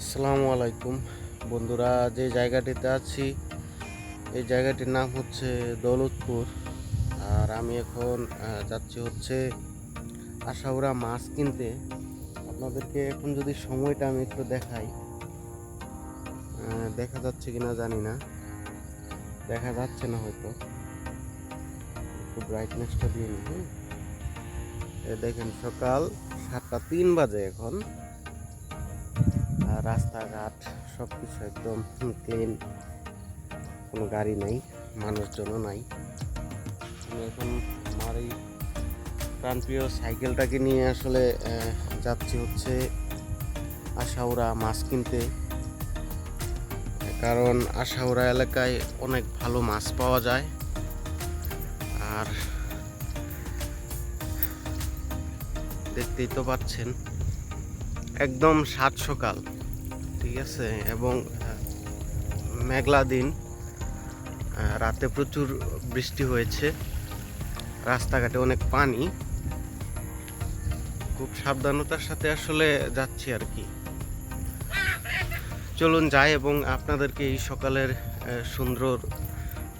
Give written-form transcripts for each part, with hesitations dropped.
আসসালামু আলাইকুম বন্ধুরা, যে জায়গাটিতে আছি এই জায়গাটির নাম হচ্ছে দৌলতপুর। আর আমি এখন যাচ্ছি হচ্ছে আশাউরা মাছ কিনতে। আপনাদেরকে এখন যদি সময়টা আমি একটু দেখাই, দেখা যাচ্ছে কিনা জানি না, দেখা যাচ্ছে না হয়তো, একটু ব্রাইটনেসটা দিয়ে নিই। দেখেন সকাল 7:03 বাজে এখন। রাস্তাঘাট সব কিছু একদম ক্লিন, কোনো গাড়ি নাই, মানুষজনও নাই। আমি এখন আমার এই প্রাণপ্রিয় সাইকেলটাকে নিয়ে আসলে যাচ্ছি হচ্ছে আশাউরা মাছ কিনতে, কারণ আশাউরা এলাকায় অনেক ভালো মাছ পাওয়া যায়। আর দেখতেই তো পাচ্ছেন একদম সাত সকাল, ঠিক আছে, এবং মেঘলা দিন, রাতে প্রচুর বৃষ্টি হয়েছে, রাস্তাঘাটে অনেক পানি, খুব সাবধানতার সাথে আসলে যাচ্ছি আর কি। চলুন যাই এবং আপনাদেরকে এই সকালের সুন্দর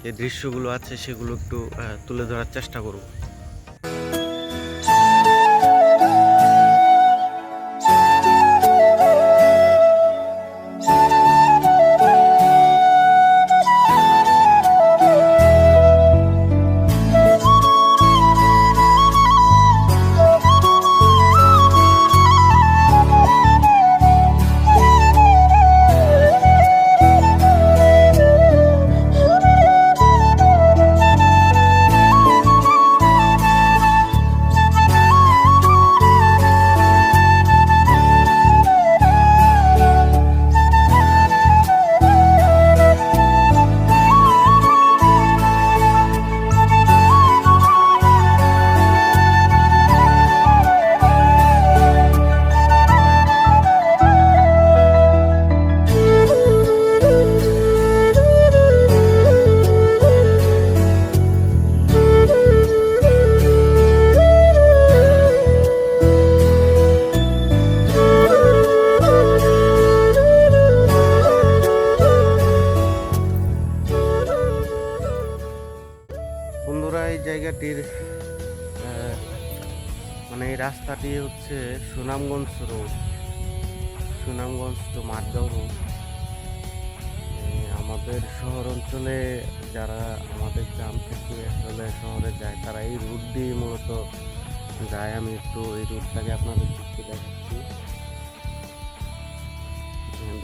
যে দৃশ্যগুলো আছে সেগুলো একটু তুলে ধরার চেষ্টা করব। বন্ধুরা, এই জায়গাটির মানে এই রাস্তাটি হচ্ছে Sunamganj road, Sunamganj to Mathgaon road. আমাদের শহর অঞ্চলে যারা আমাদের গ্রাম থেকে আসলে শহরে যায় তারা এই রুট দিয়ে মূলত যায়। আমি একটু এই রুটটাকে আপনাদের একটু দেখাচ্ছি।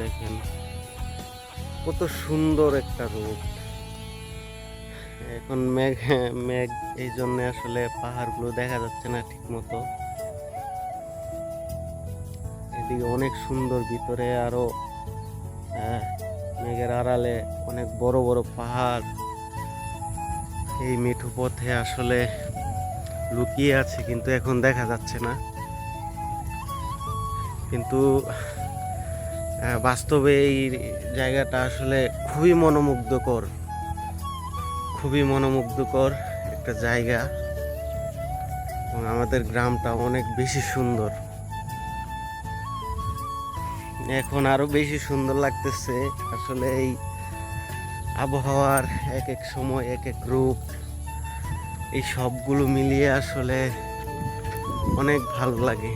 দেখেন কত সুন্দর একটা রুট। এখন মেঘ মেঘ এই জন্য আসলে পাহাড়গুলো দেখা যাচ্ছে না ঠিক মতো। এদিকে অনেক সুন্দর, ভিতরে আরো মেঘের আড়ালে অনেক বড় বড় পাহাড় এই মেঠো পথে আসলে লুকিয়ে আছে, কিন্তু এখন দেখা যাচ্ছে না। কিন্তু বাস্তবে এই জায়গাটা আসলে খুবই মনোমুগ্ধকর, খুবই মনোমুগ্ধকর একটা জায়গা, এবং আমাদের গ্রামটা অনেক বেশি সুন্দর। এখন আরো বেশি সুন্দর লাগতেছে আসলে এই আবহাওয়ার এক এক সময় এক এক রূপ, এই সবগুলো মিলিয়ে আসলে অনেক ভালো লাগে।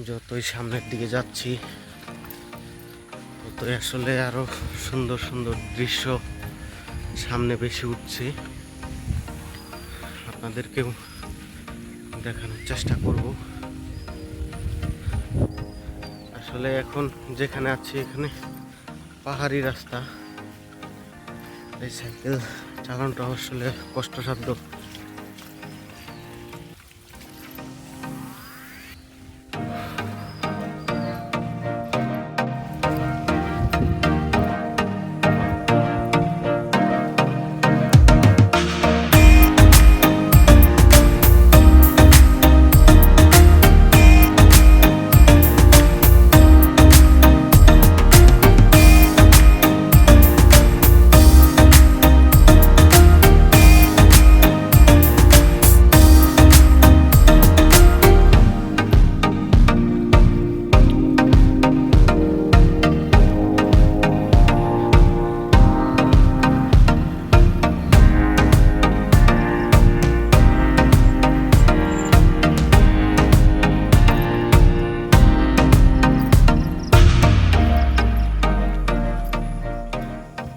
যতই সামনের দিকে যাচ্ছি ততই আসলে আরো সুন্দর সুন্দর দৃশ্য সামনে বেশি উঠছে, আপনাদেরকেও দেখানোর চেষ্টা করব। আসলে এখন যেখানে আছি এখানে পাহাড়ি রাস্তা, এই সাইকেল চালানোটা আসলে কষ্টসাধ্য।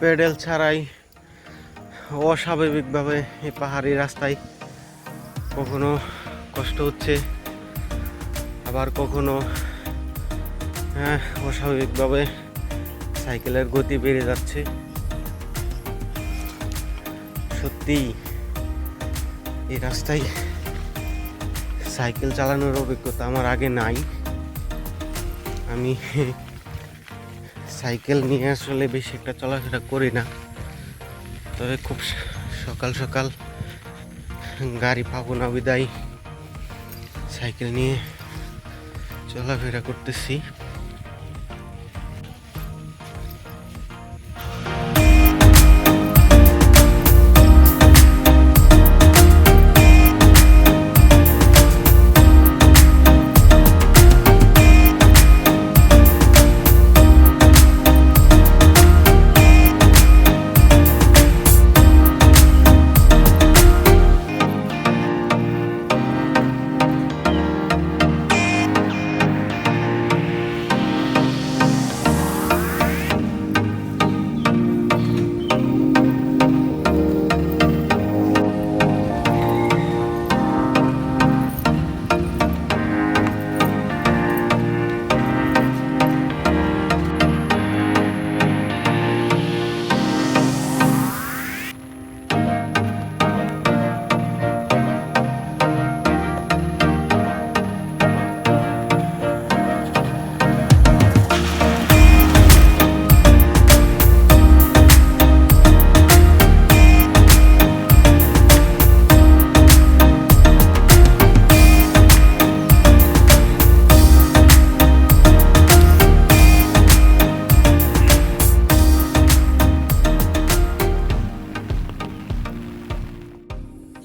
পেডেল ছাড়াই অস্বাভাবিকভাবে এই পাহাড়ি রাস্তায় কখনো কষ্ট হচ্ছে, আবার কখনো অস্বাভাবিকভাবে সাইকেলের গতি বেড়ে যাচ্ছে। সত্যি এই রাস্তায় সাইকেল চালানোর অভিজ্ঞতা আমার আগে নাই। আমি সাইকেল নিয়ে আসলে বেশি একটা চলাফেরা করি না, তবে খুব সকাল সকাল গাড়ি পাবো না বিদায় সাইকেল নিয়ে চলাফেরা করতেছি।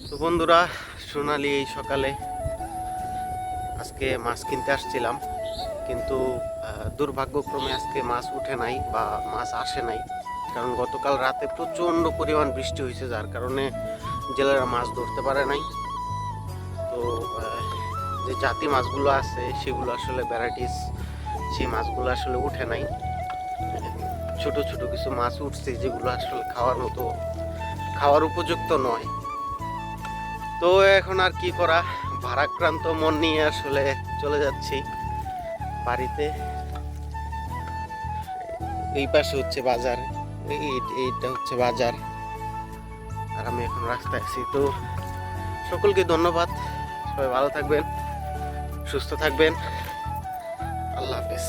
তো বন্ধুরা, সোনালি এই সকালে আজকে মাছ কিনতে আসছিলাম, কিন্তু দুর্ভাগ্যক্রমে আজকে মাছ উঠে নাই বা মাছ আসে নাই, কারণ গতকাল রাতে প্রচণ্ড পরিমাণ বৃষ্টি হয়েছে, যার কারণে জেলেরা মাছ ধরতে পারে নাই। তো যে জাতি মাছগুলো আছে সেগুলো আসলে ভ্যারাইটিস, সেই মাছগুলো আসলে উঠে নাই। ছোট ছোট কিছু মাছ উঠছে যেগুলো আসলে খাওয়ার উপযুক্ত নয়। তো এখন আর কি করা, ভারাক্রান্ত মন নিয়ে আসলে চলে যাচ্ছি বাড়িতে। এই পাশে হচ্ছে বাজার, এইটা হচ্ছে বাজার, আর আমি এখন রাস্তায় আছি। তো সকলকে ধন্যবাদ, সবাই ভালো থাকবেন, সুস্থ থাকবেন, আল্লাহ হাফেজ।